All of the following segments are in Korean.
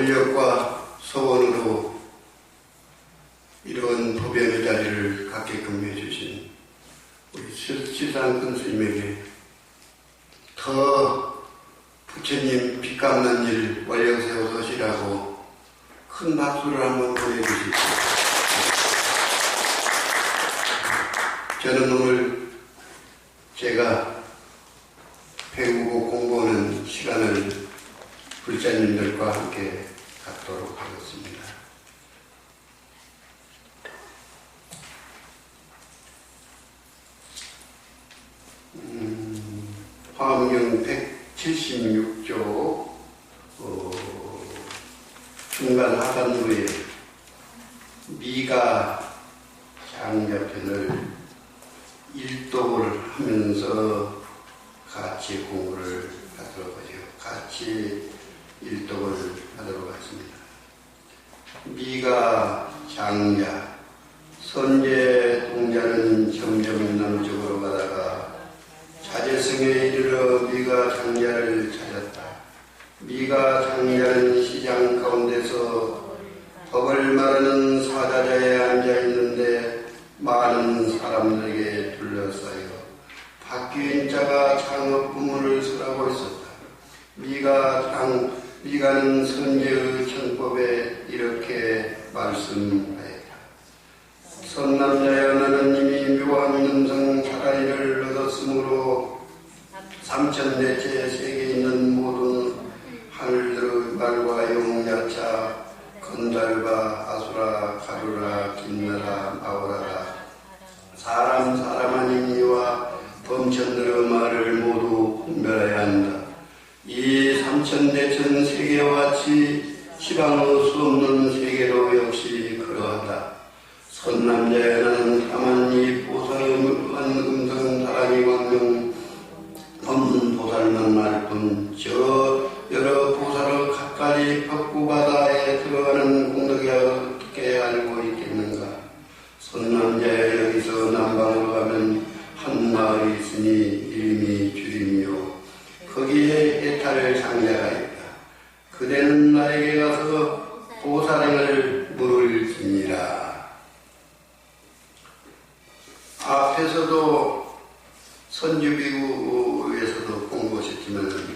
권력과 소원으로 이런 법연의 자리를 갖게끔 해주신 우리 시상큰 스님에게 더 부처님 빚 갚는 일 완력 세우시라고 큰 박수를 한번 보내주십시오. 저는 오늘 제가 배우고 공부하는 시간을 불자님들과 함께 갖도록 하겠습니다. 화엄경 176조 중간 하단부에 미가 장자편을 일독을 하면서 같이 공부를 하도록 하죠. 같이 일독을 하도록 하겠습니다. 미가 장자, 선제 동자는 점점 남쪽으로 가다가 자재성에 이르러 미가 장자를 찾았다. 미가 장자는 시장 가운데서 법을 말하는 사자자에 앉아있는데 많은 사람들에게 둘러싸여 바뀐 자가 창업 부문을 설하고 있었다. 미가는 선제의 청법에 이렇게 말씀하였다. 선남자여 나는 이미 묘한 음성 차라리를 얻었으므로 삼천대체 세계에 있는 모든 하늘들의 말과 용야차 건달과 아수라 가루라 김나라 마오라라 사람 아니니와 범천들의 말을 모두 분별해야 한다. 이 삼천대천 세계와 같이 시방의 수 없는 세계도 역시 그러하다. 선남자에는 다만 이 보살의 음성 다란이 광명 법문 보살만 말 뿐 저 여러 보살의 각가지 법구바다에 들어가는 공덕이 어떻게 알고 있겠는가. 선남자에 여기서 남방으로 가면 한 마을이 있으니 이름이 주림이요 거기에 해탈 장자가 있다. 그대는 나에게 가서 보살행을 물을지니라. 앞에서도 선주비구에서도 공부하셨지만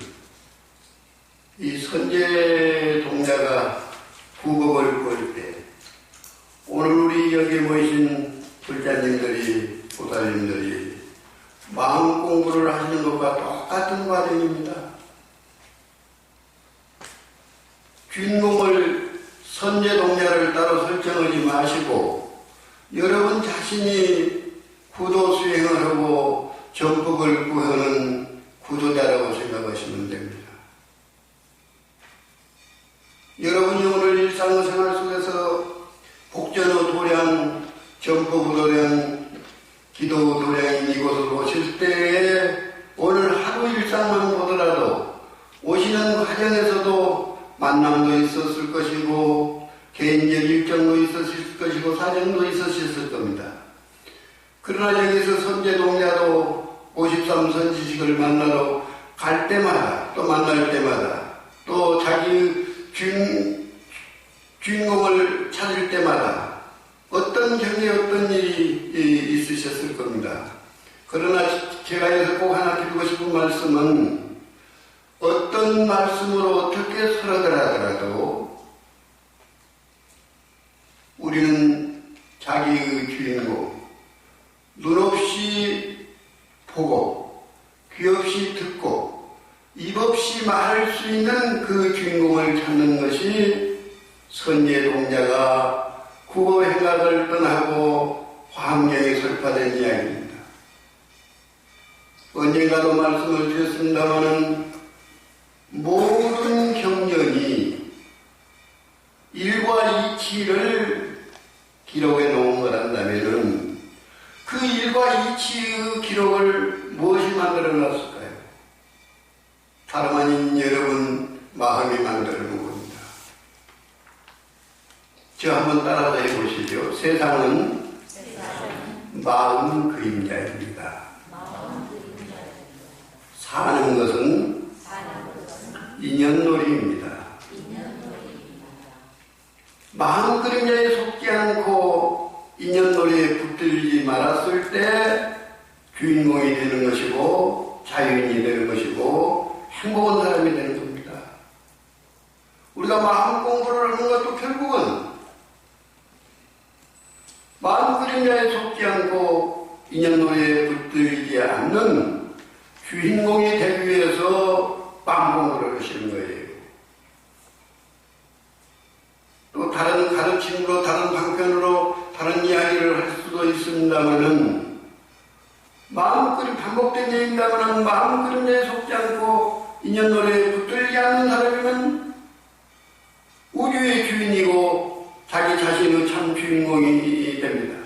이 선제 동자가 국업을 볼 때 오늘 우리 여기 모이신 불자님들이 보살님들이 마음 공부를 하시는 것과 똑같은 과정입니다. 균공을 선제 동자를 따로 설정하지 마시고 여러분 자신이 구도 수행을 하고 전법을 구하는 구도자라고 생각하시면 됩니다. 여러분이 오늘 일상생활 속에서 복전의 도량, 전법 도량, 기도 도량인 이곳으로 오실 때에 오늘 하루 일상만 보더라도 오시는 과정에서도 만남도 있었을 것이고 개인적 일정도 있었을 것이고 사정도 있었을 겁니다. 그러나 여기서 선제동자도 53선지식을 만나러 갈 때마다 또 만날 때마다 또 자기 주인공을 찾을 때마다 어떤 경에 어떤 일이 있으셨을 겁니다. 그러나 제가 여기서 꼭 하나 드리고 싶은 말씀은 어떤 말씀으로 어떻게 설하더라도 우리는 자기의 주인공 눈 없이 보고 귀 없이 듣고 입 없이 말할 수 있는 그 주인공을 찾는 것이 선제동자가 구호 행각을 떠나고 환경에 설파된 이야기입니다. 언젠가도 말씀을 드렸습니다마는 모든 경전이 일과 이치를 기록해 놓은 거란다면은 그 일과 이치의 기록을 무엇이 만들어 놨을까요? 다름 아닌 여러분 마음이 만들어 놓은 겁니다. 저 한번 따라서 해보시죠. 세상은 마음 그림자입니다. 사는 것은 인연놀이입니다. 마음 그림자에 속지 않고 인연 노래에 붙들리지 말았을 때 주인공이 되는 것이고 자유인이 되는 것이고 행복한 사람이 되는 겁니다. 우리가 마음 공부를 하는 것도 결국은 마음 그림자에 속지 않고 인연 노래에 붙들리지 않는 주인공이 되기 위해서 마음 공부를 하시는 거예요. 또 다른 가르침으로 다른 방편으로 다른 이야기를 할 수도 있습니다만은 마음 그림 반복된 얘기입니다만은 마음 그림자에 속지 않고 인연 노래에 붙들리지 않는 사람이면 우주의 주인이고 자기 자신의 참 주인공이 됩니다.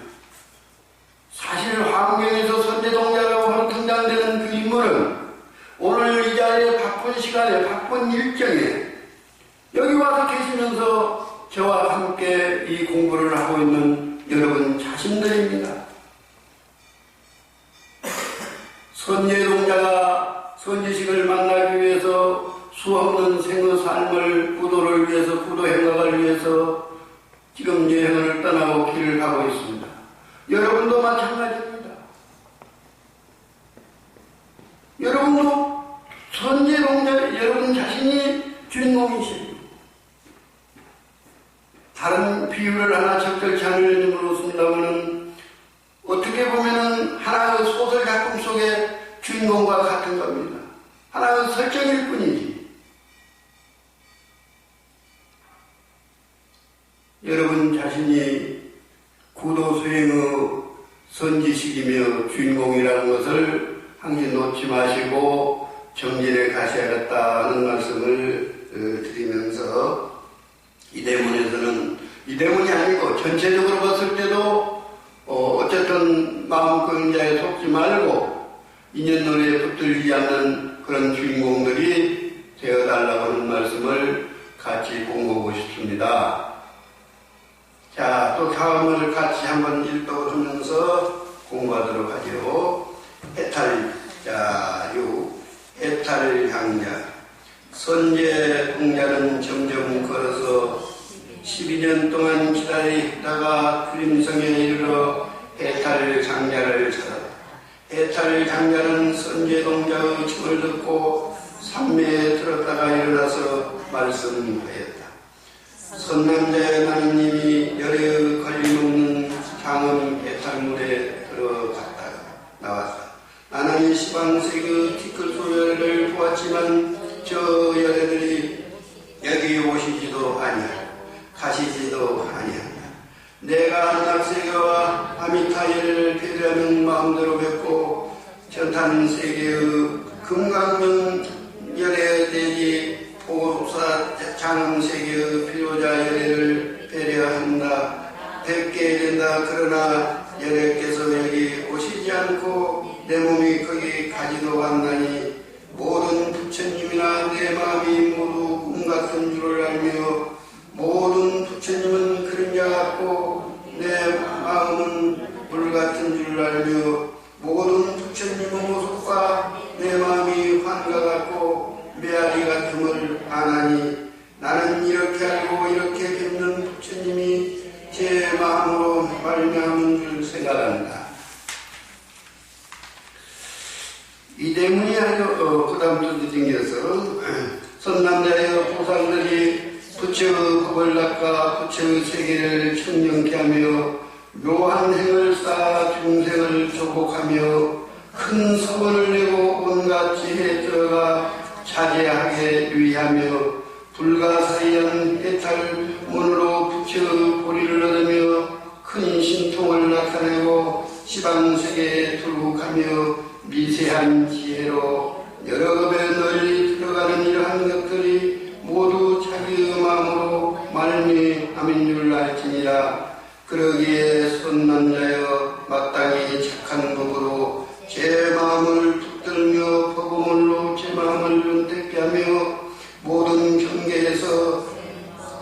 사실 화엄경에서 선제동자라고 등장되는 그 인물은 오늘 이 자리에 바쁜 시간에 바쁜 일정에 여기 와서 계시면서 저와 함께 이 공부를 하고 있는 여러분 자신들입니다. 선제동자가 선지식을 만나기 위해서 수없는 생의 삶을 구도를 위해서 구도 행각을 위해서 지금 여행을 떠나고 길을 가고 있습니다. 여러분도 마찬가지입니다. 여러분도 선제동자 여러분 자신이 주인공이십니다. 다른 비유를 하나 적절치 않을 이름으로 씁니다만은 어떻게 보면은 하나의 소설 작품 속의 주인공과 같은 겁니다. 하나의 설정일 뿐이지. 여러분 자신이 구도 수행의 선지식이며 주인공이라는 것을 항상 놓지 마시고 정진해 가셔야겠다는 말씀을 드리면서 이 대문에서는 이 대문이 아니고 전체적으로 봤을 때도 어쨌든 마음 그림자에 속지 말고 인연 노래에 붙들리지 않는 그런 주인공들이 되어달라고 하는 말씀을 같이 공부하고 싶습니다. 자, 또 다음을 같이 한번 읽도록 하면서 공부하도록 하죠. 해탈, 자, 해탈 강자. 선제 동자는 점점 걸어서 12년 동안 기다리다가 그림성에 이르러 해탈 장자를 찾았다. 해탈 장자는 선제 동자의 춤을 듣고 산매에 들었다가 일어나서 말씀하였다. 선남자의 나님이 열에 걸림없는 장엄 해탈물에 들어갔다가 나왔다. 나는 시방색의 티끌소열을 보았지만 저 열애들이 여기 오시지도 아니하고 가시지도 아니한다. 내가 낙세계와 아미타 열애를 배려하는 마음대로 뵙고 전탄세계의 금강명 열애되지 보사 장엄세계의 필요자 열애를 배려한다. 뵙게 된다. 그러나 열애께서 여기 오시지 않고 내 몸이 거기 가지도 않나니 모든 부처님이나 내 마음이 모두 꿈 같은 줄을 알며 모든 부처님은 그림자 같고 내 마음은 물 같은 줄을 알며 모든 부처님의 모습과 내 마음이 환과 같고 메아리 같음을 아나니 나는 이렇게 알고 이렇게 뵙는 부처님이 제 마음으로 말미암은 줄 생각한다. 이 대문이 아주 그 다음부터 생겨서 선남자여 보살들이 부처의 법을 닦아 부처의 세계를 청정케 하며 묘한 행을 쌓아 중생을 조복하며 큰 서원을 내고 온갖 지혜에 들어가 자제하게 유의하며 불가사의한 해탈문으로 부처의 보리를 얻으며 큰 신통을 나타내고 시방세계에 tul국하며 미세한 지혜로 여러 급에 널리 들어가는 이러한 것들이 모두 자기의 마음으로 말미암인 줄 알지니라. 그러기에 선남자여 마땅히 착한 법으로 제 마음을 붙들며 법음으로 제 마음을 윤택케 하며 모든 경계에서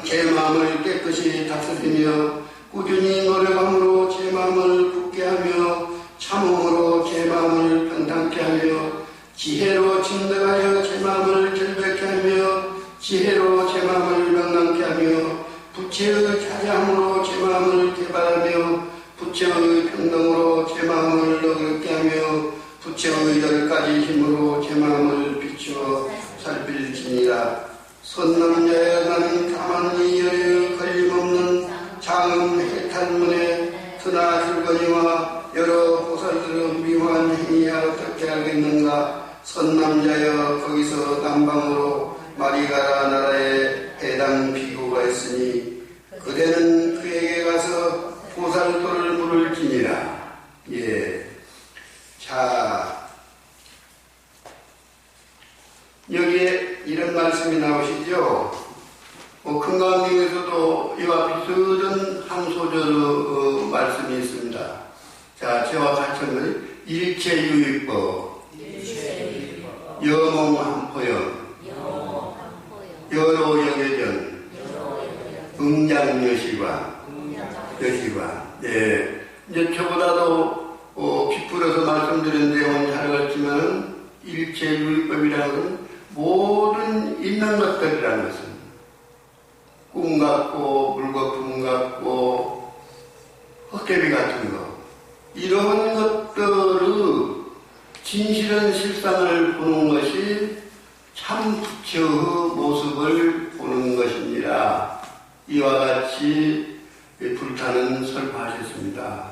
제 마음을 깨끗이 다스리며 꾸준히 노력함으로 제 마음을 굳게 하며 참음으로 제 마음을 편탄케 하며 지혜로 진득하여 제 마음을 결백케 하며 지혜로 제 마음을 명랑케 하며 부처 부채의 자장으로 제 마음을 개발하며 부채의 평등으로 제 마음을 너그럽게 하며 부채의 10가지 힘으로 제 마음을 비추어 살필지니라. 선남자야 나는 가만히 열에 걸림없는 장음 해탈문에 드나 줄거니와 여러 보살들의 미화한 행위야 어떻게 알겠는가. 선남자여 거기서 남방으로 마리가라 나라에 해당 비구가 있으니 그대는 그에게 가서 보살도를 물을지니라. 예. 자, 여기에 이런 말씀이 나오시죠. 금강경에서도 이와 비슷한 한 소절의 말씀이 있습니다. 자, 저와 같이 한번 일체유의법 여몽한포연 여로여계전 응장여시관 예. 이제 저보다도 비풀어서 말씀드린 내용은 잘 알지만 일체유의법이라는 것은 모든 있는 것들이라는 것은 꿈 같고 물거품 같고 헛개비 같은 거 이런 것들의 진실한 실상을 보는 것이 참 부처의 모습을 보는 것입니다. 이와 같이 불타는 설파하셨습니다.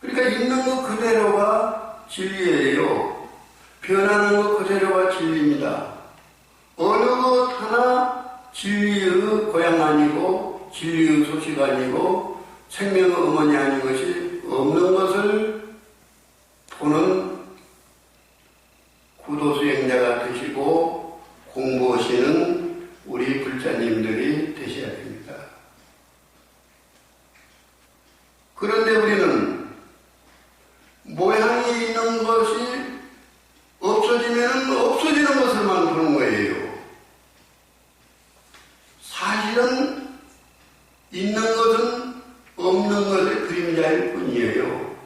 그러니까 있는 것 그대로가 진리예요. 변하는 것 그대로가 진리입니다. 어느 것 하나 진리의 고향 아니고 진리의 소식 아니고 생명의 어머니 아닌 것이 없는 것을 보는 구도수행자가 되시고 공부하시는 우리 불자님들이 되셔야 됩니다. 그런데 우리는 모양이 있는 것이 없어지면 없어지는 것을만 보는 거예요. 사실은 있는 것은 없는 것의 그림자일 뿐이에요.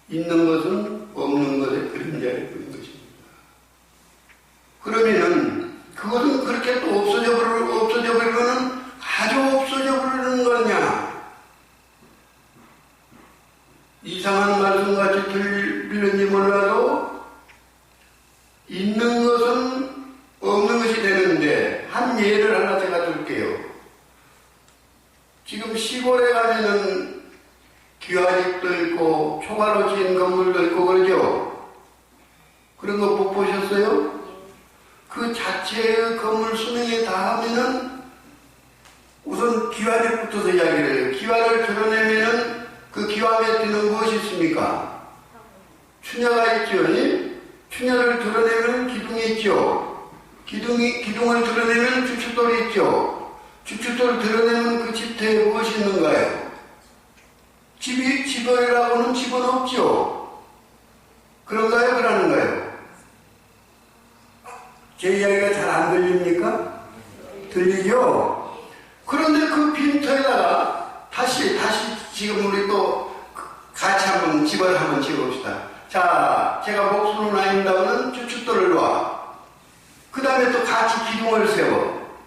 있는 것은 없는 것의 그림자일 뿐인 것입니다. 그러면은 그것은 그렇게 또 없어져 버리면은 아주 없어져 버리는 거냐? 이상한 말씀같이 들릴는지 몰라도 있는 것은 없는 것이 되는데 한 예를 하나 제가 줄게요. 지금 시골에 가면은 기와집도 있고 초가로 지은 건물도 있고 그러죠? 그런 거 못 보셨어요? 그 자체의 건물 수명에 닿으면은 우선 기와집부터서 이야기를 해요. 기와를 드러내면은 그 기와 밑에는 무엇이 있습니까? 추녀가 있죠. 추녀를 드러내면 기둥이 있죠. 기둥을 드러내면 주춧돌이 있죠. 주춧돌을 드러내면 그 집터에 무엇이 있는가요? 집이라고는 집은 없죠. 그런가요? 그러는가요? 제 이야기가 잘 안 들립니까? 들리죠? 그런데 그 빈터에다가 다시 지금 우리 또 같이 한번 집을 한번 지어봅시다. 자, 제가 목수를 나인다면 주춧돌을 놔. 그 다음에 또 같이 기둥을 세워.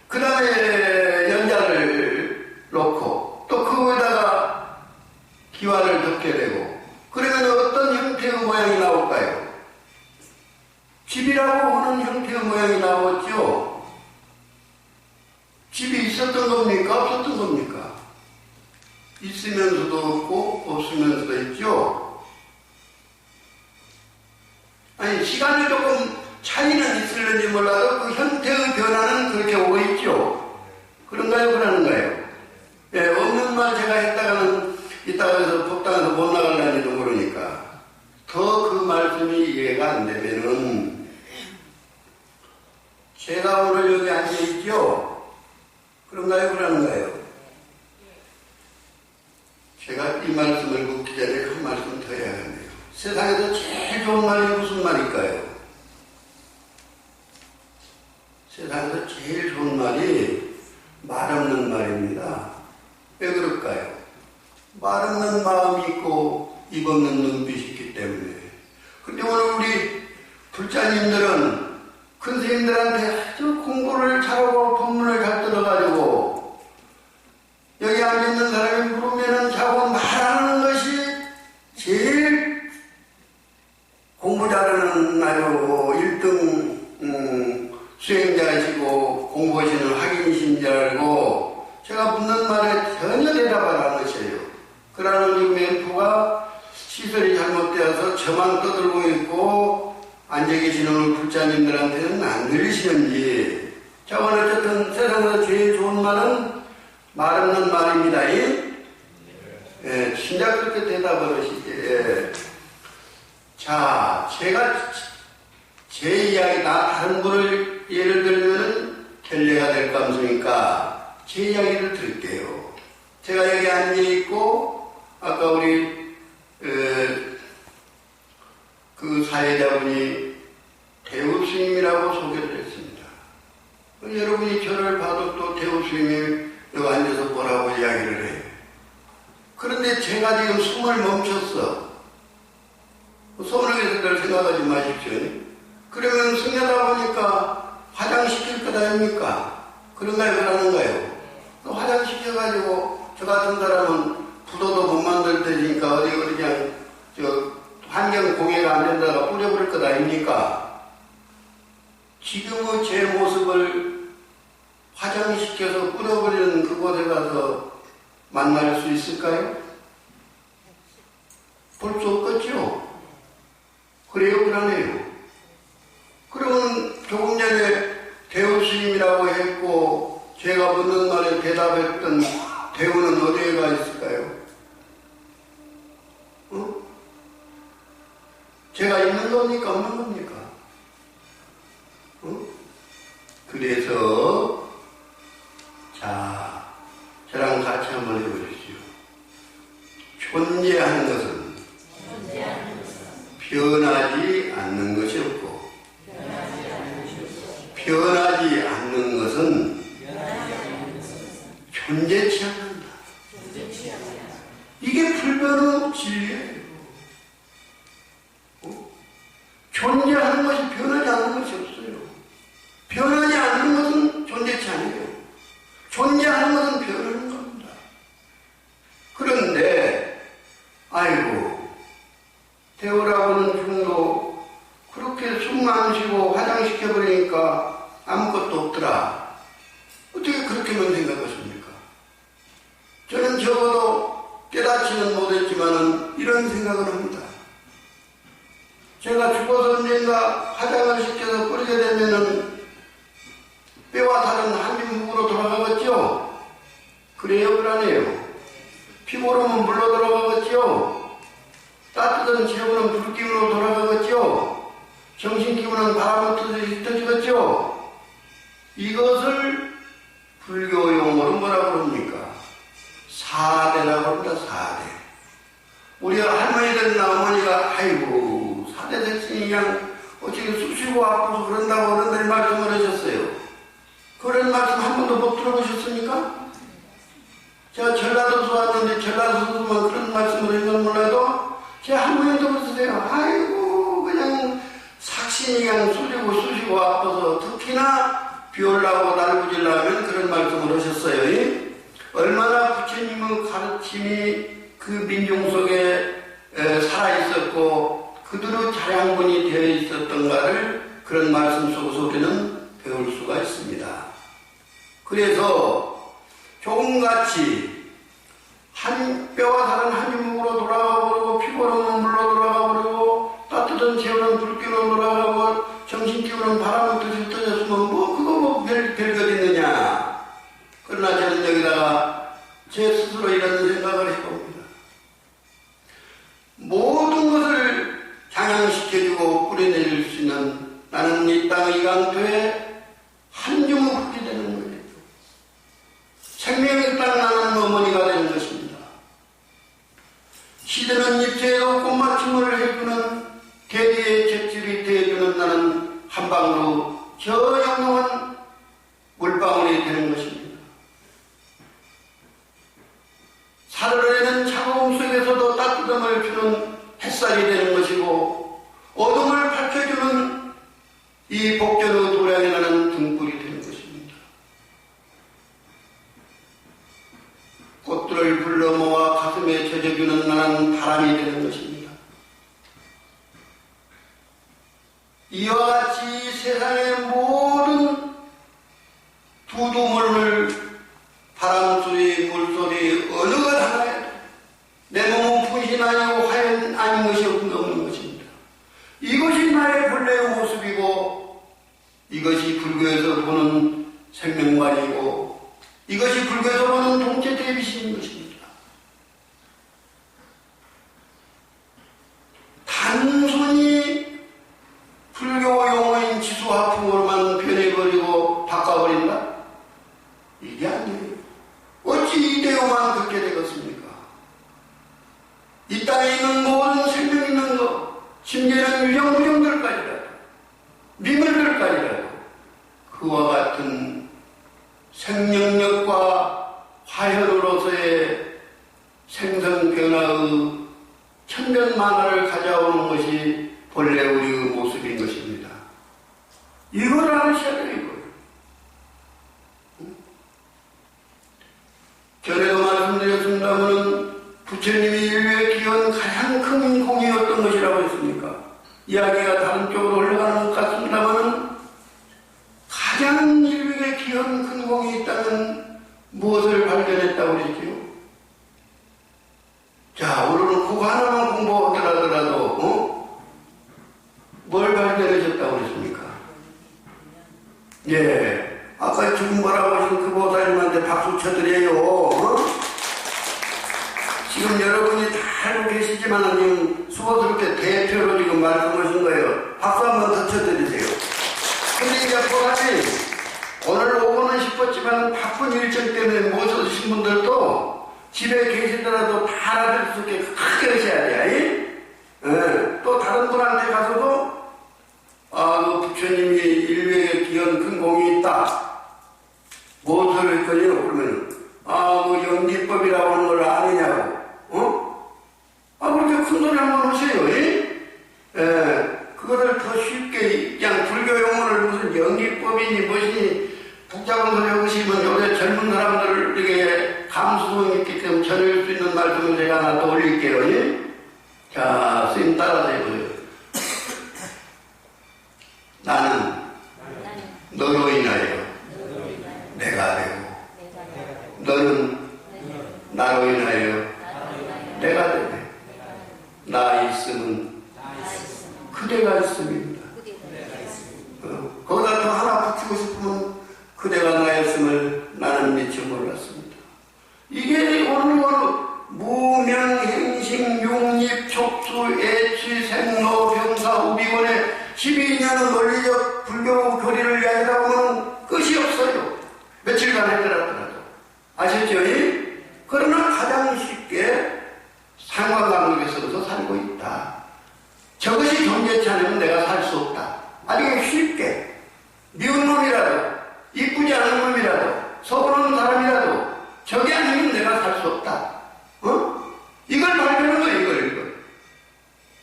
그 다음에 연자를 놓고 또 그거에다가 기와를 덮게 되고 그러면 어떤 형태의 모양이 나올까요? 집이라고 하는 형태의 모양이 나왔죠? 집이 있었던 겁니까? 없었던 겁니까? 있으면서도 없고 없으면서도 있죠? 아니 시간이 조금 차이는 있을는지 몰라도 그 형태의 변화는 그렇게 오고 있죠? 그런가요? 그러는가요? 예, 없는 말 제가 했다가는 이따가 해서 법당에서 못 나갈라니도 모르니까 더 그 말씀이 이해가 안 되면은 제가 오늘 여기 앉아있죠? 그런가요? 그러는가요? 제가 이 말씀을 묻기 전에 한 말씀 더 해야겠네요. 세상에서 제일 좋은 말이 무슨 말일까요? 세상에서 제일 좋은 말이 말 없는 말입니다. 왜 그럴까요? 말 없는 마음이 있고 입 없는 눈빛이 있기 때문에. 근데 오늘 우리 불자님들은 큰 스님들한테 아주 공부를 잘하고 앉아서 저만 떠들고 있고 앉아 계시는 우리 불자님들한테는 안 들리시는지. 자, 오늘 어쨌든 세상에서 제일 좋은 말은 말 없는 말입니다. 예, 진짜 그렇게 대답을 하시지. 예. 자, 제가 제 이야기나 다른 분을 예를 들면 결례가 될 감성이니까 제 이야기를 드릴게요. 제가 여기 앉아있고 아까 우리 그 사회자분이 대우 스님이라고 소개를 했습니다. 여러분이 저를 봐도 또 대우 스님이 여기 앉아서 뭐라고 이야기를 해요. 그런데 제가 지금 숨을 멈췄어. 서운하게 생각하지 마십시오. 그러면 승려다 보니까 화장시킬 것 아닙니까? 그런가요? 그러는가요? 화장시켜가지고 저 같은 사람은 부도도 못 만들 테니까 어디 그냥 환경 공해가 안 된다가 뿌려버릴 것 아닙니까? 지금의 제 모습을 화장시켜서 뿌려버리는 그곳에 가서 만날 수 있을까요? 볼 수 없겠죠? 그래요? 그러네요. 그러면 조금 전에 대우 스님이라고 했고 제가 묻는 말에 대답했던 대우는 어디에 가 있을까요? 제가 있는 겁니까? 없는 겁니까? 그래서 자, 저랑 같이 한번 해보십시오. 존재하는 것은 변하지 않는 것이 없고 변하지 않는 것은 존재치 않는다. 이게 불변의 진리예요. 존재하는 것이 변하지 않는 것이 없어요. 변하지 않는 것은 존재치 않아요. 존재하는 것은 변하는 겁니다. 그런데 아이고 대우라고는 중도 그렇게 숨 안 쉬고 화장시켜버리니까 아무것도 없더라. 어떻게 그렇게만 생각하십니까? 저는 적어도 깨닫지는 못했지만 이런 생각을 합니다. 제가 죽어서 언젠가 화장을 시켜서 뿌리게 되면은 뼈와 살은 한민묵으로 돌아가겠죠? 그래요? 그러네요. 피고름은 물로 돌아가겠죠? 따뜻한 체온은 불기운으로 돌아가겠죠? 정신기운은 바람으로 흩어지겠죠? 이것을 불교 용어로 뭐라고 그럽니까? 사대라고 합니다. 사대. 우리 할머니들이나 어머니가 아이고 사대 대신이 그냥 어떻게 쑤시고 아프고 그런다고 어른들이 말씀을 하셨어요. 그런 말씀 한 번도 못 들어보셨습니까? 제가 전라도에서 왔는데 전라도에서만 그런 말씀을 했는 몰라도 제 할머니도 그러세요. 아이고 그냥 삭신이 그냥 쑤시고 아파서 특히나 비 올라오고 날부질라면 그런 말씀을 하셨어요. 얼마나 부처님의 가르침이 그 민중 속에 살아있었고 그대로 자양분이 되어 있었던가를 그런 말씀 속에서 우리는 배울 수가 있습니다. 그래서 조금같이 한 뼈와 다른 한 유목으로 돌아가 버리고 피고름은 물로 돌아가 버리고 따뜻한 체온은 불기운으로 돌아가고 정신기운은 바람을 흩어졌으면 그거 별것 있느냐. 그러나 저는 여기다가 제 스스로 이런 생각을 해봅니다. 모든 것을 장양시켜주고 뿌려내릴 수 있는 나는 이 땅의 이강토에 한 주먹 흙이 되는 거예요. 생명이 딱 나는 어머니가 되는 것입니다. 시드는 잎새에도 꽃맞춤을 해주는 대대의 적질이 되어주는 나는 한 방으로 저 영롱한 물방울이 되는 것입니다. 살얼에는 차가움 속에서도 따뜻함을 주는 햇살이 되는 것이고 어둠을 밝혀주는 이 복전의 도량에 나는 등불이 되는 것입니다. 꽃들을 불러 모아 가슴에 젖어주는 나는 바람이 되는 것입니다. 이와 같이 세상의 모든 두두물물 바람소리, 물소리 어느 것 하나에 내 몸은 분신 아니고 화연 아닌 것이 없는 말이고 이것이 불교에서 보는 동체 대비신인 것입니다. 단순히 불교 용어인 지수화풍으로만 변해버리고 바꿔버린다? 이게 아니에요. 어찌 이대로만 그렇게 되겠습니까? 이 땅에 있는 모든 생명 있는 것, 심지어는 유정무정들까지라도, 미물들까지라도 그와 같은 생명력과 화현으로서의 생성변화의 천변만화를 가져오는 것이 본래 우리의 모습인 것입니다. 이걸 아셔야 돼요, 이걸. 전에도 말씀드렸습니다마는 부처님이 인류에 기여한 가장 큰 공이 어떤 것이라고 했습니까? 이야기가 다른 쪽으로 흘러가는 것 같습니다마는 가장 인류에 기여한 큰 공이 있다면 무엇을 발견했다고 그랬지요? 자, 오늘은 그거 하나만 공부하더라도 뭘 발견하셨다고 그랬습니까? 예, 아까 지금 뭐라고 하신 그 보살님한테 박수 쳐드려요. 지금 여러분이 다 알고 계시지만 지금 수고스럽게 대표로 지금 말씀하신 거예요. 박수 한번 더 쳐드리세요. 근데 이제 보살이 오늘 오고는 싶었지만 바쁜 일정 때문에 못 오신 분들도 집에 계시더라도 다 알아들 수 있게 크게 하셔야 돼. 예. 또 다른 분한테 가서도 그 부처님이 인류에게 기여한 큰 공이 있다. 무엇을 했거든요? 그러면 그 영리법이라고 하는 걸 아느냐고. 그렇게 큰 소리 한번 하세요. 그거를 더 쉽게 그냥 불교 용어를 무슨 영리법이니 무엇이니 복잡한 소리 하시면 요새 젊은 사람들에게 감수성 있기 때문에 전할 수 있는 말씀을 제가 하나 더 올릴게요. 자, 스님 따라서 해보세요. 나는 너로 인하여 내가 되고 너는 나로 인하여 내가 되네. 나 있음은 그대가 있음입니다. 거기다 더 하나 붙이고 싶으면 그대가 나였음을 나는 미처 몰랐습니다. 이게 오늘 무명, 행식, 용립, 촉수, 애취, 생로, 병사, 우비원의 12년의 논리적 불교 교리를 이야기하다 보면 끝이 없어요. 며칠간 했더라도. 아셨죠? 그러나 가장 쉽게 상관관계에 서서 살고 있다. 저것이 경계치 않으면 내가 살 수 없다. 아주 쉽게 미운 놈이라도 이쁘지 않은 놈이라도 서보는 사람이라도 저게 아니면 내가 살 수 없다. 이걸 발견하는 거예요. 이걸.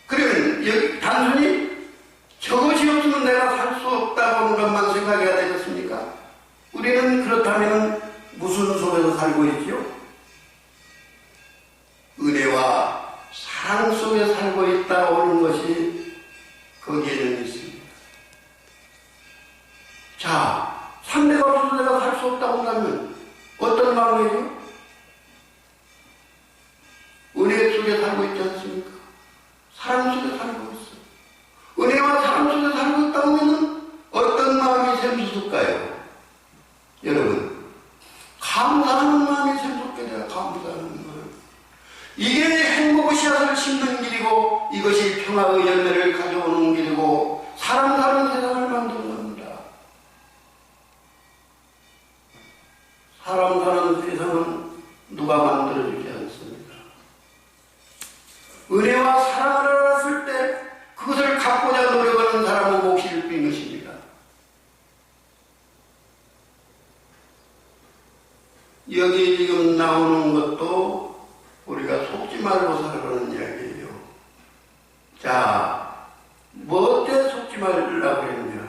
그러면 여기 단순히 저것이 없으면 내가 살 수 없다고 하는 것만 생각해야 되겠습니까? 우리는 그렇다면 무슨 속에서 살고 있지요? 은혜와 사랑 속에 살고 있다고 하는 것이 거기에는 있습니다. 자, 상대가 없어서 내가 살 수 없다고 한다면 어떤 마음이죠? 은혜 속에 살고 있지 않습니까? 사랑 속에 살고 있어요. 은혜와 사랑 속에 살고 있다고 하면 어떤 마음이 샘솟을까요? 여러분, 감사하는 마음이 샘솟게 돼요. 감사하는 마음. 이게 행복의 씨앗을 심는 길이고 이것이 평화의 열매를 가져오는 길이고 사람 다른 세상을 만드는 겁니다. 사람 사는 세상은 누가 만들어주지 않습니다. 은혜와 사랑을 알았을 때 그것을 갖고자 노력하는 사람은 몫일 뿐인 것입니다. 여기 지금 나오는 것도 우리가 속지 말고 살아가는 이야기예요. 자, 뭐 어때 속지 말라고 했냐?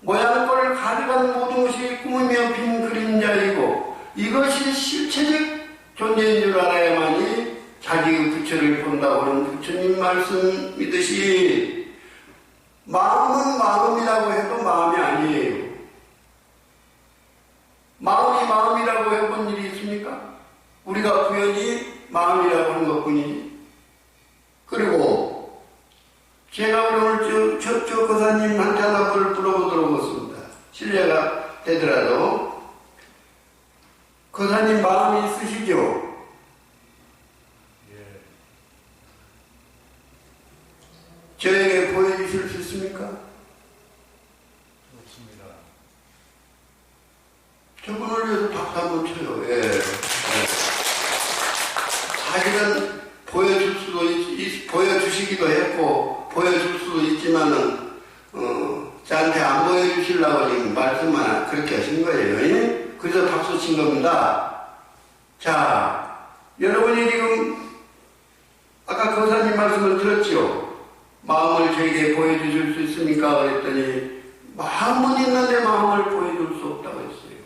모양꼴을 가져간 모든 것이 꿈이며 빈 그림자이고 이것이 실체적 존재인 줄 알아야만이 자기의 부처를 본다고 하는 부처님 말씀이듯이 마음은 마음이라고 해도 마음이 아니에요. 마음이 마음이라고 해본 일이 있습니까? 우리가 부연히 마음이라고 하는 것뿐이지. 그리고 제가 오늘 저 거사님한테 하나 물어보도록 하겠습니다. 실례가 되더라도 거사님 마음이 있으시죠? 저에게 보여주실 수 있습니까? 없습니다. 저분을 위해서 박수 한번 쳐요. 예. 사실은 보여주시기도 했고, 보여줄 수도 있지만은, 저한테 안 보여주시려고 지금 말씀만 그렇게 하신 거예요. 예? 그래서 박수 친 겁니다. 자, 여러분이 지금, 아까 거사님 말씀을 들었죠? 마음을 저에게 보여주실 수 있습니까? 그랬더니 마음은 있는데 마음을 보여줄 수 없다고 했어요.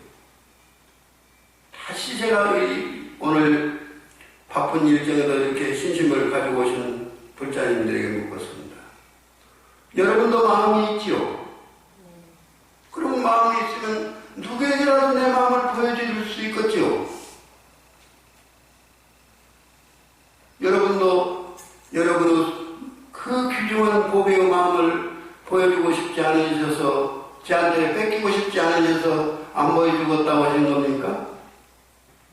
다시 제가 오늘 바쁜 일정에도 이렇게 신심을 가지고 오신 불자님들에게 묻겠습니다. 여러분도 마음이 있지요? 그럼 마음이 있으면 누구에게라도 내 마음을 보여줄 수 있겠지요? 여러분도 그 귀중한 보배의 마음을 보여주고 싶지 않으셔서, 저한테 뺏기고 싶지 않으셔서 안 보여주겠다고 하신 겁니까?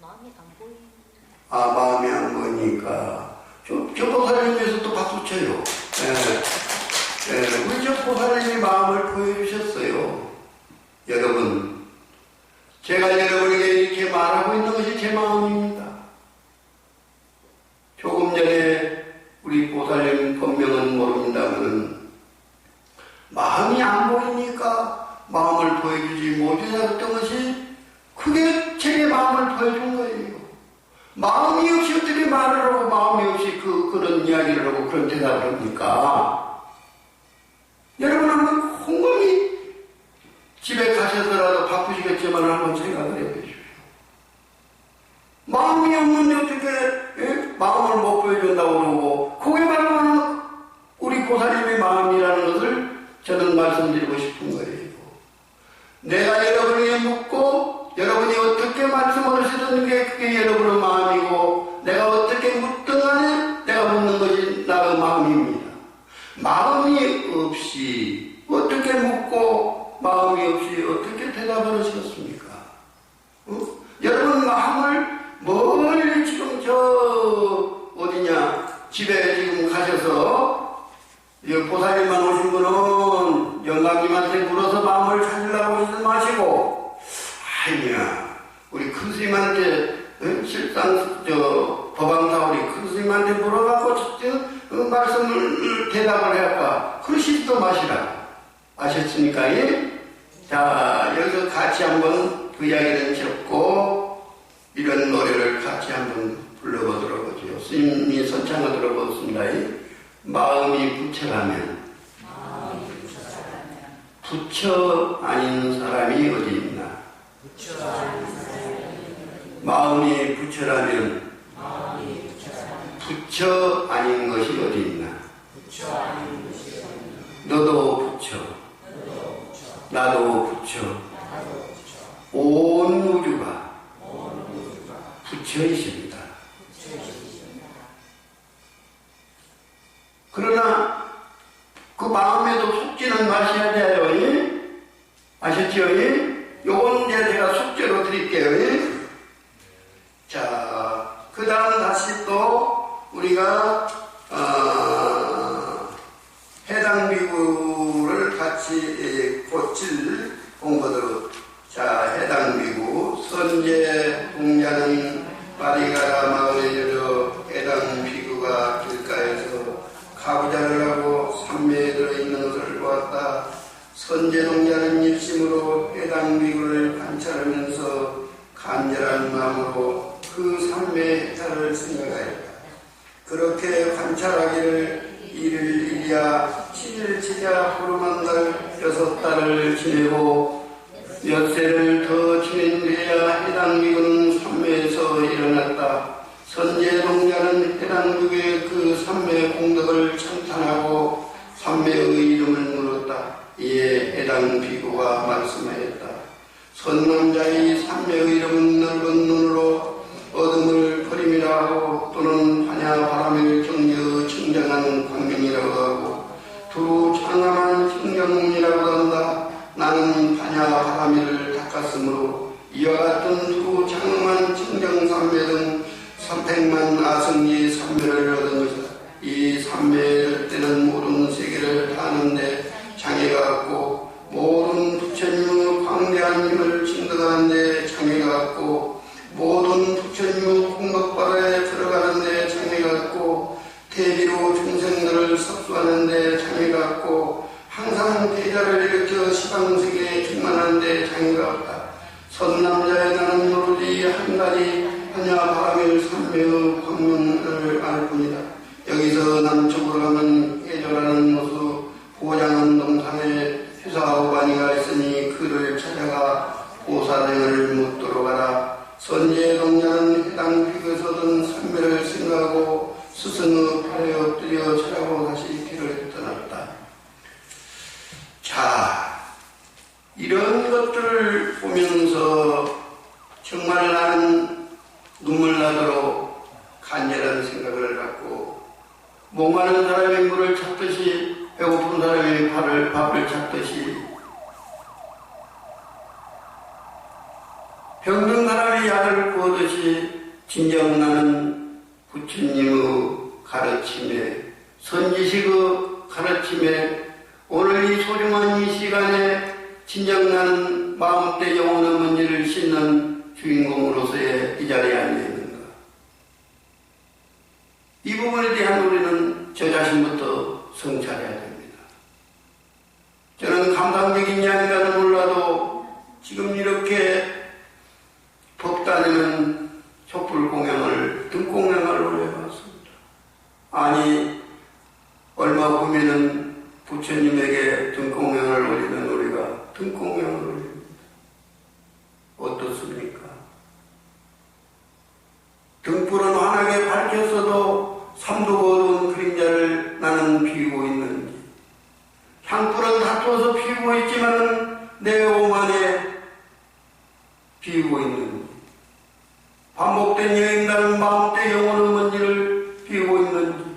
마음이 안 보이는. 아, 마음이 안 보이니까. 저 보살님에서 또 박수 쳐요. 우리 저 보살님이 마음을 보여주셨어요. 여러분, 제가 여러분에게 이렇게 말하고 있는 것이 제 마음입니다. 조금 전에 우리 보살님 본명은 모릅니다만 마음이 안 보이니까 마음을 보여주지 못했던 것이 그게 제게 마음을 보여준 거예요. 마음이 없이 어떻게 말을 하고 마음이 없이 그런 이야기를 하고 그런 대답을 합니까? 여러분 한번 곰곰이 집에 가셔서라도 바쁘시겠지만 한번 생각을 해보십시오. 마음이 없는데 어떻게 마음을 못 보여준다고 그러고 그게 바로 우리 보살님의 마음이라는 것을 저는 말씀드리고 싶은 거예요. 내가 여러분에게 묻고 여러분이 어떻게 말씀을 하시던 게 그게 여러분의 마음이고 내가 어떻게 묻든 간에 내가 묻는 것이 나의 마음입니다. 마음이 없이 어떻게 묻고 마음이 없이 어떻게 대답을 하시겠습니까? 여러분 마음을 멀리 지금 집에 지금 가셔서 보살님만 오신 분은 영감님한테 물어서 마음을 찾으려고 하지 마시고 아니야 우리 큰 스님한테 실상 법왕사월이 큰 스님한테 물어갖고 말씀을 대답을 할까 그러시지도 마시라. 아셨습니까? 예? 자 여기서 같이 한번 그 이야기를 접고 이런 노래를 같이 한번 불러보도록 하죠. 스님이 선창을 들어보겠습니다. 마음이 부처라면 부처 아닌 사람이 어디 있나? 마음이 부처라면 부처 아닌 것이 어디 있나? 너도 부처, 나도 부처, 온 우주가 부처이십니다. 그러나 그 마음에도 속지는 마셔야 돼요. 예? 아셨죠? 예? 요건 이제 제가 숙제로 드릴게요. 예? 자, 그 다음 다시 또 우리가 해당 비구를 같이 고칠 공부들. 자, 해당 비구 선제 동자는 파리가라 마을에 이르러 해당 비구가 길가에서 가부좌를 하고 산매에 들어있는 것을 보았다. 선제 동자는 일심으로 해당 비구를 관찰하면서 간절한 마음으로 그 산매의 해탈을 생각하였다. 그렇게 관찰하기를 이를 일이야 7일 호름한 달 6달을 지내고 엿새를 더 지낸 뒤에야 해당 비구는 산매에서 일어났다. 선제 동자는 해당 비구의 그 산매의 공덕을 찬탄하고 산매의 이름을 물었다. 이에 해당 비구가 말씀하였다. 선남자의 산매의 이름은 넓은 눈으로 어둠을 버림이라 하고 또는 반야 바람을 경려 청정한 광명이라고 하고 두루 창함한 청정이라고 한다. 나는 반야 바람이를 닦았으므로 이와 같은 후 장엄한 청정삼매 등 300만 아승리 삼매를 얻은 것이다. 이 삼매를 때는 모든 세계를 다하는데 장애가 없고 모든 부처님의 광대한 힘을 증득하는데 장애가 없고 모든 부처님의 공덕바다에 들어가는데 장애가 없고 대비로 중생들을 섭수하는데 장애가 없고 항상 대자를 일으켜 시방세계에 충만하는데 장애가 없다. 선남자의 나는 오로지 한 가지 하냐 바라밀 삼매의 광명을 알 뿐이다. 여기서 남쪽으로 가면 해조라는 모습 보장은 동산에 휴사오반이가 있으니 그를 찾아가 보사등을 묻도록 하라. 선지의 동자는 해당 획에서 얻은 삼매를 생각하고 스승의 팔에 엎드려 절하고 다시 길을 떠났다. 자, 이런 것들을 보면서 정말 나는 눈물 나도록 간절한 생각을 갖고 목마른 사람이 물을 찾듯이 배고픈 사람이 밥을 찾듯이 병든 사람이 약을 구하듯이 진정 나는 부처님의 가르침에 선지식의 가르침에 오늘 이 소중한 이 시간에 진정 나는 마음대 영혼의 문제를 씻는 주인공으로서의 이 자리에 앉아있는가. 이 부분에 대한 우리는 저 자신부터 성찰해야 됩니다. 저는 감상적인 이야기라는 몰라도 지금 이렇게 법단에는 촛불공양을 등공양을 올려봤습니다. 아니 얼마 후면은 부처님에게 등공양을 올리는 우리가 등공양을 올립니다. 어떻습니까? 등불은 환하게 밝혔어도 삼두고 어두운 그림자를 나는 피우고 있는지, 향불은 다투어서 피우고 있지만 내 오만에 피우고 있는지, 반복된 여행가는 마음대 영혼의 먼지를 피우고 있는지,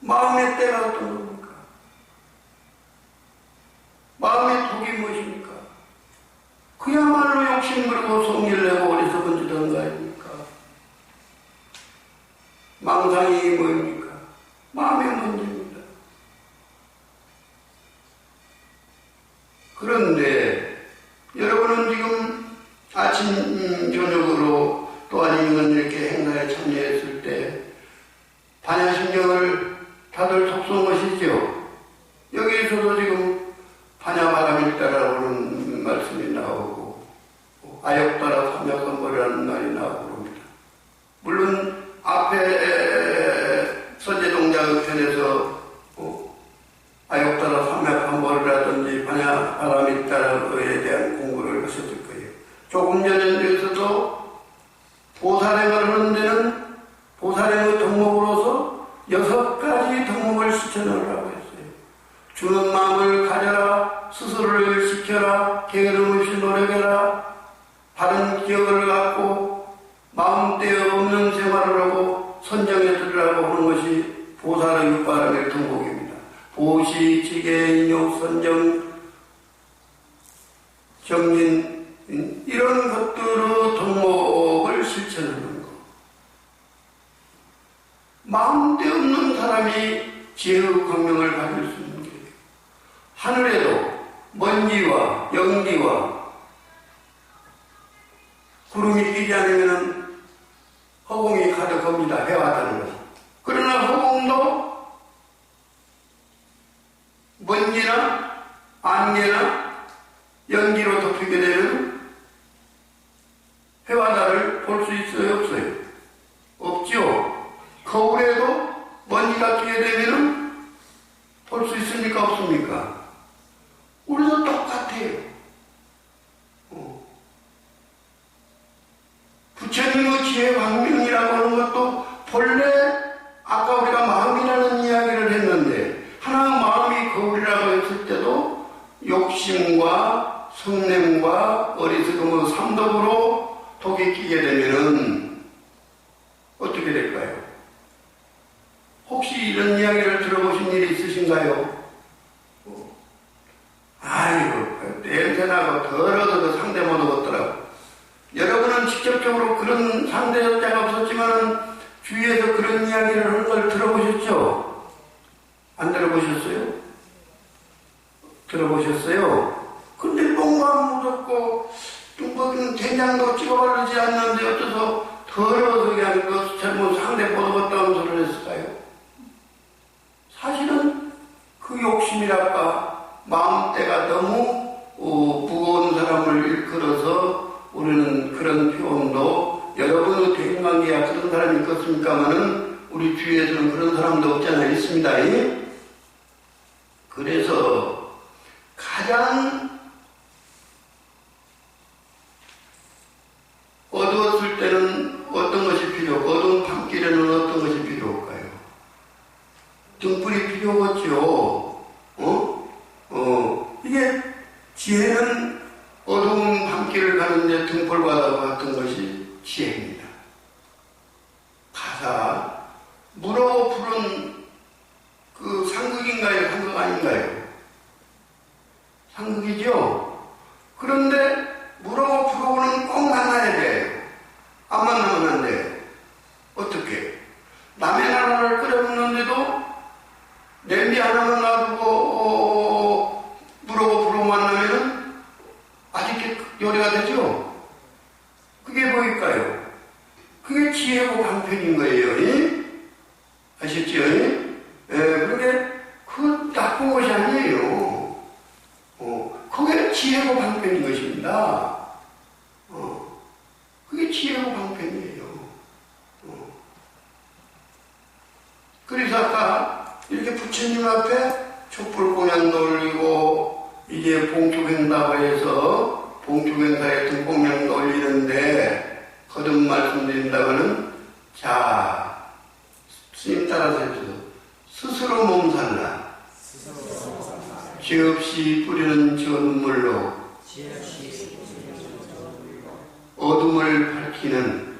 마음의 때가 어떤 겁니까? 마음의 독이 무엇입니까? 그야말로 욕심부리고 성질내고 어리석은 짓한 거 아닙니까? 망상이 뭐입니까? 마음의 문제입니다. 그런데 여러분은 지금 아침 저녁으로 또 아니면 이렇게 행사에 참여했을 때 반야심경을 다들 속수한 것이죠. 여기에서도 지금 반야바람일다라는 말씀이 나오고 아역따라 삼약선벌이라는 말이 나오고 그럽니다. 물론 앞에 서제동자 편에서 아역따라 삼약선벌이라든지 반야바람일다에 대한 공부를 하셨을 거예요. 조금 전에서도 보살행을 하는 데는 보살행의 덕목으로서 6가지 덕목을 실천을 하고 있어요. 주는 마음을 가져라, 스스로를 지켜라, 게으름 없이 노력해라, 바른 기억을 갖고 마음대에 없는 생활을 하고 선정에 들으라고 하는 것이 보살의 육바람의 덕목입니다. 보시, 지계, 인욕, 선정, 정진 이런 것들의 덕목을 실천하는 것. 마음대 없는 사람이 지혜의 광명을 가질 수 있는 게 하늘에도 먼지와 연기와 구름이 끼지 않으면 허공이 가득합니다. 해왔다는 것이. 그러나 허공도 먼지나 안개나 연기로 덮이게 되면 해바다를 볼 수 있어요? 없어요? 없죠? 거울에도 먼지가 끼게 되면 볼 수 있습니까? 없습니까? 우리도 똑같아요. 부처님의 지혜 광명이라고 하는 것도 본래 아까 우리가 마음이라는 이야기를 했는데 하나 마음이 거울이라고 했을 때도 욕심과 성냄과 어리석음의 삼독으로 독이 끼게 되면은 어떻게 될까요? 혹시 이런 이야기를 들어보신 일이 있으신가요? 아이고 냄새나고 더러도 없어서 상대 못 얻었더라고. 여러분은 직접적으로 그런 상대자가 없었지만 주위에서 그런 이야기를 하는 걸 들어보셨죠? 안 들어보셨어요? 들어보셨어요? 근데 똥만 묻었고 뭐 된장도 찍어 바르지 않는데 어째서 더러워서 그냥 그 잘못 상대 못 얻었다는 소리를 했을까요? 사실은 그 욕심이랄까 마음대가 너무 무거운 사람을 일컬어서 우리는 그런 표현도 여러분의 대인관계야 그런 사람이 있겠습니까마는 우리 주위에서는 그런 사람도 없잖아요. 있습니다. 그래서 가장 어두웠을 때는 어떤 것이 필요하고 어두운 밤길에는 어떤 것이 필요할까요? 등불이 필요하겠죠. 이게 지혜는 어두운 밤길을 가는데 등불과 같은 것이 지혜입니다. 가사 물어 부른 그 상극인가요? 상극 아닌가요? 상극이죠? 그런데 물어 부르고는 꼭 만나야 돼요. 안 만나면 안 돼요. 어떻게? 남의 나라를 끓여먹는데도 냄비 하나만 놔두고 물어 부르고 만나면은 아직 요리가 되죠? 그게 뭐일까요? 그게 지혜고 방편인 거예요. 아셨죠? 그런데 그 나쁜 것이 아니에요. 그게 지혜고 방편인 것입니다. 그게 지혜고 방편이에요. 그래서 아까 이렇게 부처님 앞에 촛불 공양도 올리고 이제 봉축행사가 해서 봉축행사에 등공양도 올리는데 거듭 말씀드린다고는 자 스님 따라서 해주세요. 스스로 몸살라 죄 없이 뿌리는 저 눈물로 어둠을 밝히는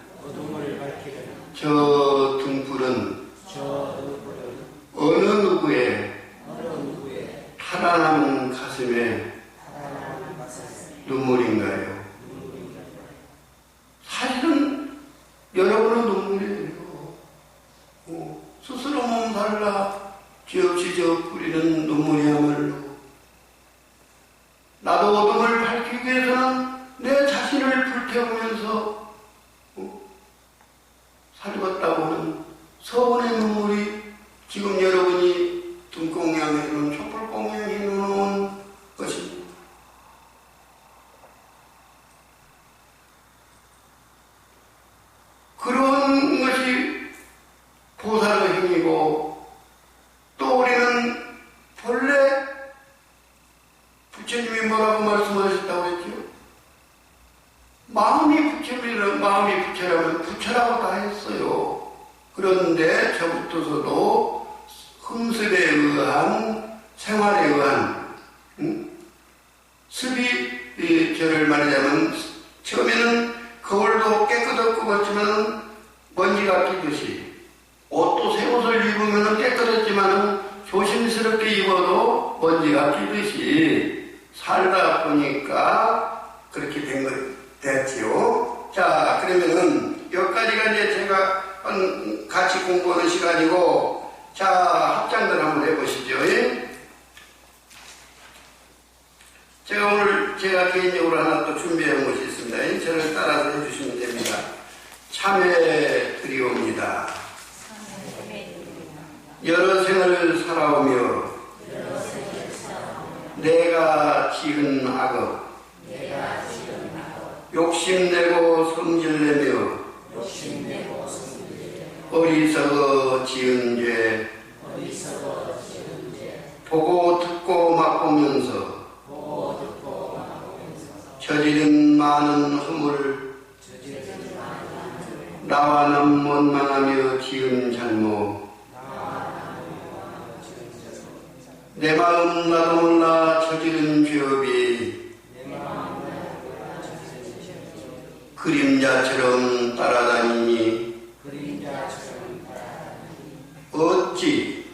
저 등불은 어느 누구의 타라나는 가슴에 눈물인가요? 사실은 여러분은 눈물이에요. 스스로 몸살라 죄 없이 저 뿌리는 눈물이야말로 나도 어둠을 밝히기 위해서는 내 자신을 불태우면서 살겠다고 하는 서운의 눈물이 지금 여러분이 등공양해 놓은 촛불공양해 놓은 것입니다. 그런 것이 보살의 행위고 또 우리는 본래 부처님이 뭐라고 말씀하셨다고 했죠? 마음이 부처라면 부처라고 다 했어요. 그런데 저부터서도 흠습에 의한 생활에 의한 습이 저를 말하자면 처음에는 거울도 깨끗하고 같지만 먼지가 끼듯이 옷도 새 옷을 입으면 깨끗했지만 조심스럽게 입어도 먼지가 끼듯이 살다 보니까 그렇게 됐지요. 자, 그러면은 여기까지가 이제 제가 같이 공부하는 시간이고, 자, 합장들 한번 해보시죠. 제가 오늘 제가 개인적으로 하나 또 준비한 것이 있습니다. 저를 따라서 해주시면 됩니다. 참회 드리옵니다. 여러 생을 살아오며 내가 지은 악업 욕심내고 성질내며 어리석어 지은 죄 보고 듣고 맛보면서 저지른 많은 허물 나와는 원망하며 지은 잘못 내 마음 나도 몰라 저지른 죄업이 그림자처럼 따라다니니 어찌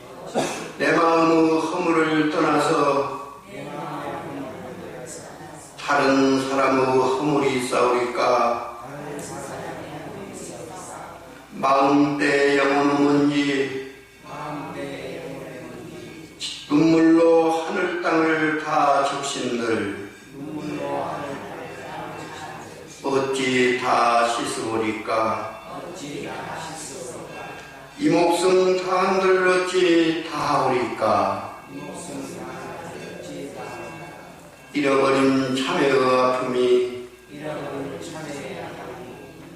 내 마음의 허물을 떠나서 다른 사람의 허물이 싸우리까 마음때 영혼은 뭔지 눈물로 하늘 땅을 다 적신들 어찌 다 씻어오리까 이 목숨 다 한들 어찌 다 하오리까 잃어버린 참회의 아픔이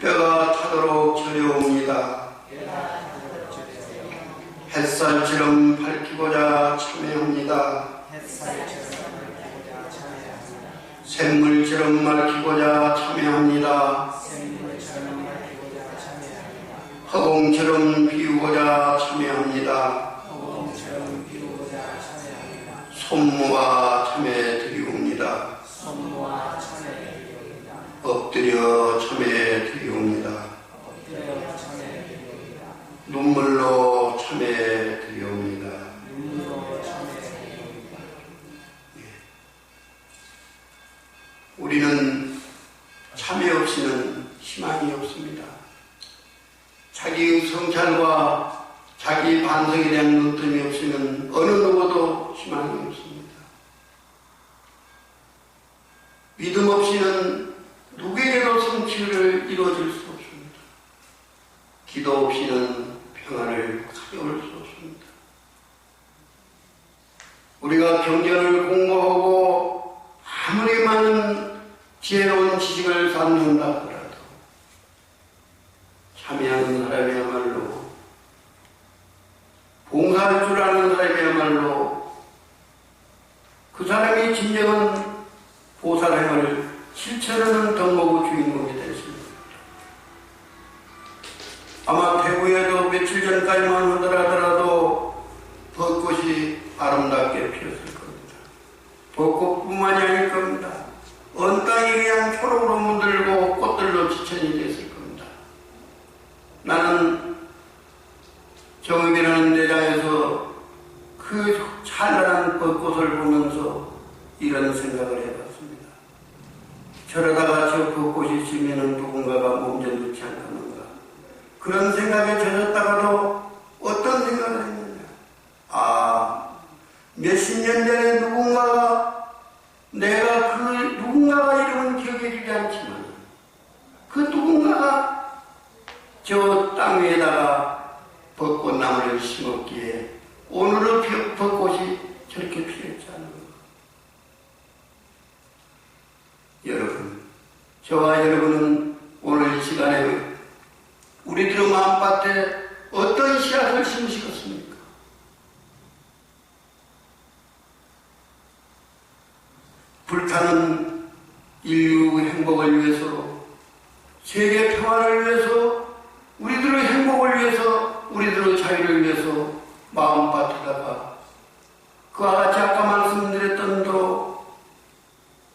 뼈가 타도록 저려옵니다. 햇살처럼 밝히고자 참회합니다. 샘물처럼 밝히고자 참회합니다. 허공처럼 비우고자 참회합니다. 손모아 참회 드리옵니다. 엎드려 참회 드리옵니다. 눈물로 참회 드리옵니다. 우리는 참회 없이는 희망이 없습니다. 자기의 성찰과 자기 반성에 대한 눈뜸이 없이는 어느 누구도 희망이 없습니다. 믿음 없이는 누구에게도 성취를 이루어질 수 없습니다. 기도 없이는 평안을 가져올 수 없습니다. 우리가 경전을 공부하고 아무리 많은 지혜로운 지식을 쌓는다 하더라도 참여하는 사람이야말로 봉사할 줄 아는 사람이야말로 그 사람이 진정한 보살행을 실천하는 덕목의 주인공이 되었습니다. 아마 대구에도 며칠 전까지만 하더라도 벚꽃이 아름답게 피었을 겁니다. 벚꽃뿐만이 아닐 겁니다. 온 땅이 그냥 초록으로 물들고 꽃들로 지천이 됐을 겁니다. 나는 정읍이라는 대장에서 그 찬란한 벚꽃을 보면서 이런 생각을 해봤습니다. 저러다가 저 벚꽃이 지면은 누군가가 몸져놓지 않겠는가. 그런 생각에 젖었다가도 어떤 생각을 했느냐. 몇십 년 전에 누군가가 내가 그 누군가가 이름은 기억해주지 않지만 그 누군가가 저 땅 위에다가 벚꽃나무를 심었기에 오늘의 벚꽃이 저렇게 피었지 않은가. 여러분, 저와 여러분은 오늘 이 시간에 우리들의 마음밭에 어떤 씨앗을 심으시겠습니까? 불타는 인류 행복을 위해서, 세계 평화를 위해서, 우리들의 행복을 위해서, 우리들의 자유를 위해서 마음밭에다가 그와 같이 아까 말씀드렸던 대로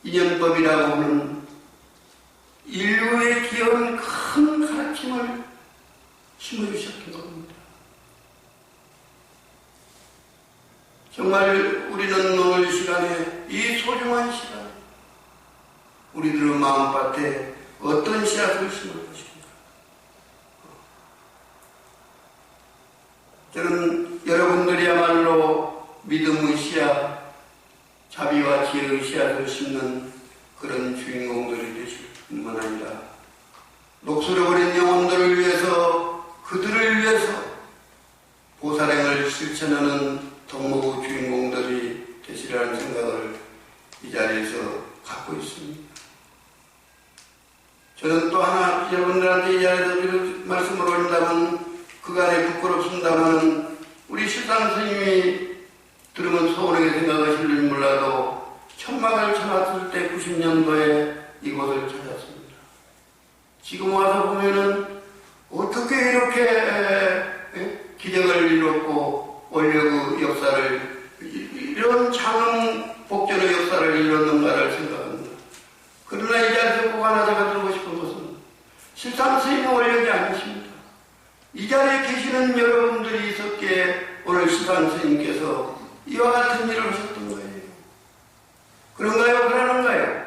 인연법이라고 하는 인류의 귀여운 큰 가르침을 심어주셨던 겁니다. 정말 우리는 오늘 시간에 이 소중한 시간, 우리들의 마음밭에 어떤 씨앗을 심을 것인가. 저는 여러분들이야말로 믿음의 씨앗, 자비와 지혜의 씨앗을 심는 그런 주인공들이 되실 뿐만 아니라 녹슬어버린 영혼들을 위해서, 그들을 위해서 보살행을 실천하는 덕목의 주인공들이 되시라는 생각을 이 자리에서 갖고 있습니다. 저는 또 하나 여러분들한테 이 자리에서 말씀을 올린다면 그간에 부끄럽습니다만 우리 실상 스님이 들으면 소원하게 생각하실지 몰라도 천막을 쳐놨을 때 90년도에 이곳을 찾았습니다. 지금 와서 보면은 어떻게 이렇게 기적을 이뤘고 원력의 역사를, 이런 장엄 복전의 역사를 이뤘는가를 생각합니다. 그러나 이 자리에서 꼭 하나 제가 들고 싶은 것은 실상 스님의 원력이 아니십니다. 이 자리에 계시는 여러분들이 있었기에 오늘 실상 스님께서 이와 같은 일을 하셨던 거예요. 그런가요? 그러는가요?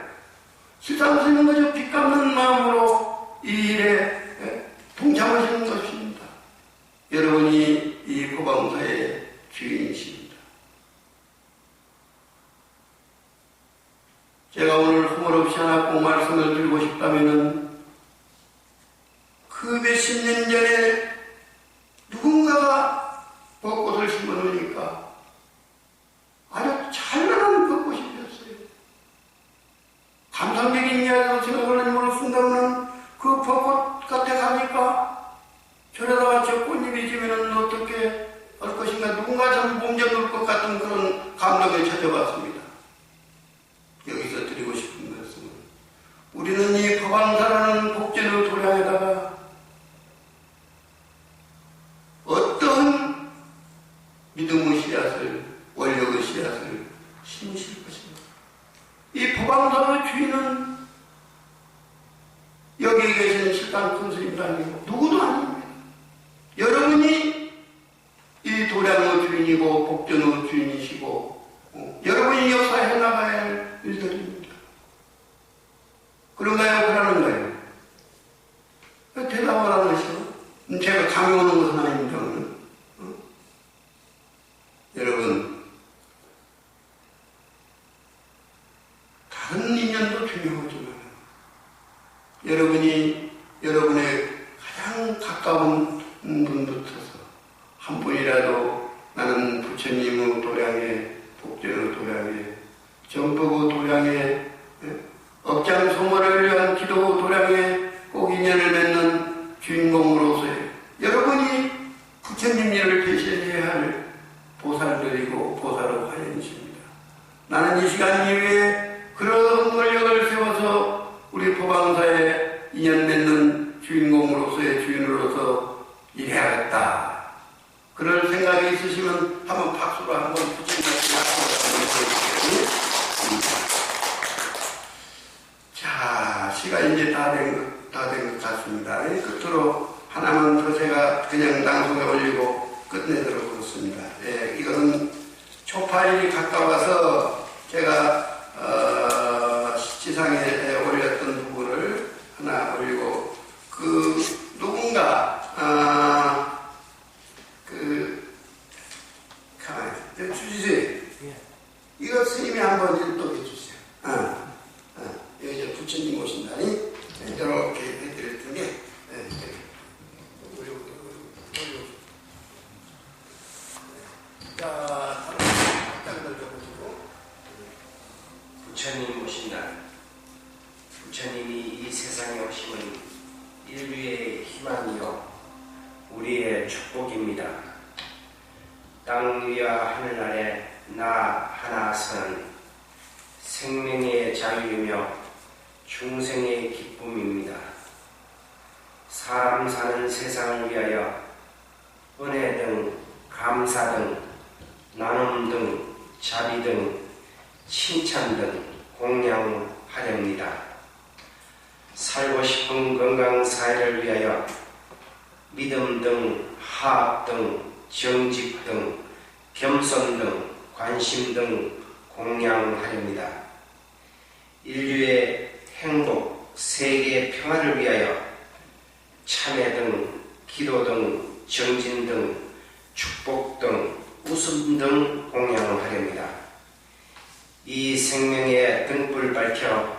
쓰담쓰는 거죠. 빚 갚는 마음으로 이 일에 동참하시는 것입니다. 여러분이 이 포방사의 주인이십니다. 제가 오늘 허물없이 하나 꼭 말씀을 드리고 싶다면은 그 몇십 년 전에 누군가가 벚꽃을 심어놓으니까 아주 찬란한 벚꽃이 피었어요. 감상적인 이야기로 생각을 하는 순간은 그 벚꽃 곁에 가니까 저러다가 저 꽃잎이 지면은 어떻게 할 것인가, 누군가 좀 몸져놓을 것 같은 그런 감동을 찾아봤습니다. 여기서 드리고 싶은 말씀은 우리는 이 포방사라는 복제의 도량에다가 어떤 믿음의 씨앗을, 원력의 씨앗을 심으실 것입니다. 이 포방사의 주인은 여기에 계시는 실당 큰 스님도 아니고 누구도 아닙니다. 여러분이 이 도량의 주인이고 복전의 주인이시고 여러분이 역사해 나가야 할 일들입니다. 그런가요? 그러는가요? 대답을 안 하시고 제가 감이 오는 것은 아닙니다. 여러분, 다른 인연도 중요하지만 여러분이 여러분의 가장 가까운 분부터서 한 분이라도 나는 부처님의 도량에, 복전의 도량에, 정법의 도량에, 업장 소모를 위한 기도 도량에 꼭 인연을 맺는 주인공으로서의 여러분이 부처님 일을 대신해야 할 보살들이고 보살의 화연이십니다. 나는 이 시간 이후에 그런 권력을 세워서 우리 포방사에 인연 맺는 주인공으로서의 주인으로서 일해야겠다. 그럴 생각이 있으시면 한번 박수로 한번 부처님께 보여주세요. 자, 시간이 이제 다 된 것 같습니다. 끝으로 하나만 더 제가 그냥 방송에 올리고 끝내도록 하겠습니다. 예, 이거는 초파일이 가까워서 제가 지상에 올렸던 부분을 하나 올리고 누군가 가만히 주주세요. 이거 스님이 한번 일독해 주세요. 여기 부처님 오신다니 이렇게 해드릴 텐데 자, 딱 넓혀보시고 부처님 오신다. 부처님이 이 세상에 오심은 인류의 희망이요 우리의 축복입니다. 땅 위와 하늘 아래 나 하나 서는 생명의 자유이며 중생의 기쁨입니다. 사람 사는 세상을 위하여 은혜 등 감사 등 나눔 등 자비 등 칭찬 등 공양하렵니다. 살고 싶은 건강 사회를 위하여 믿음 등 화합 등 정직 등 겸손 등 관심 등 공양하렵니다. 인류의 행복, 세계의 평화를 위하여 참회 등 기도 등 정진 등 축복 등 웃음 등 공양하렵니다. 이 생명의 등불 밝혀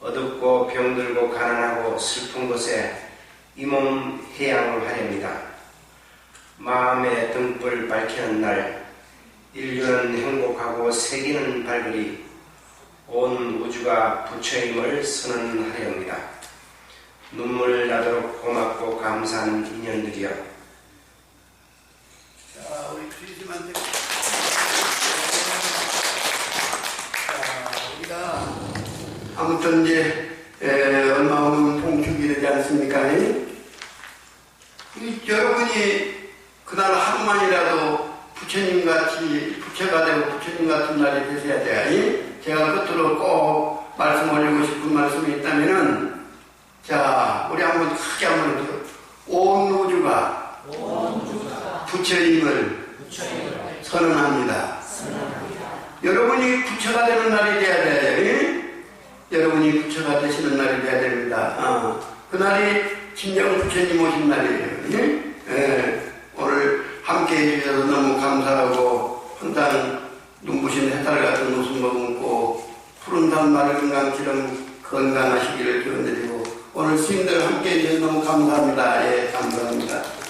어둡고 병들고 가난하고 슬픈 곳에 이 몸 해양하렵니다. 마음의 등불 밝히는 날 인류는 행복하고 세계는 밝으리 온 우주가 부처임을 선언하렵니다. 눈물 나도록 고맙고 감사한 인연들이여. 자, 우리 주님한테 우리가 아무튼 이제 얼마 후면 봉축이 되지 않습니까? 여러분이 그날 하루만이라도 부처님같이 부처가 되고 부처님 같은 날이 되셔야 돼요. 제가 끝으로 꼭 말씀 올리고 싶은 말씀이 있다면은 자, 우리 한번 크게 한번 해보세요. 온 우주가 부처님을 선언합니다. 여러분이 부처가 되는 날이 돼야 돼요. 여러분이 부처가 되시는 날이 돼야 됩니다. 그날이 친정 부처님 오신 날이에요. 예? 예. 오늘 함께 해주셔서 너무 감사하고 항상 눈부신 해달 같은 웃음 머금고 푸른 산 맑은 강처럼 건강하시기를 기원드리고 오늘 스님들 함께 해주셔서 너무 감사합니다. 예, 감사합니다.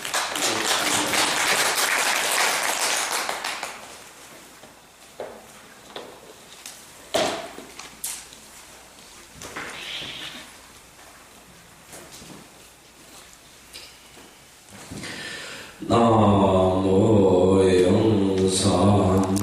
나무 영산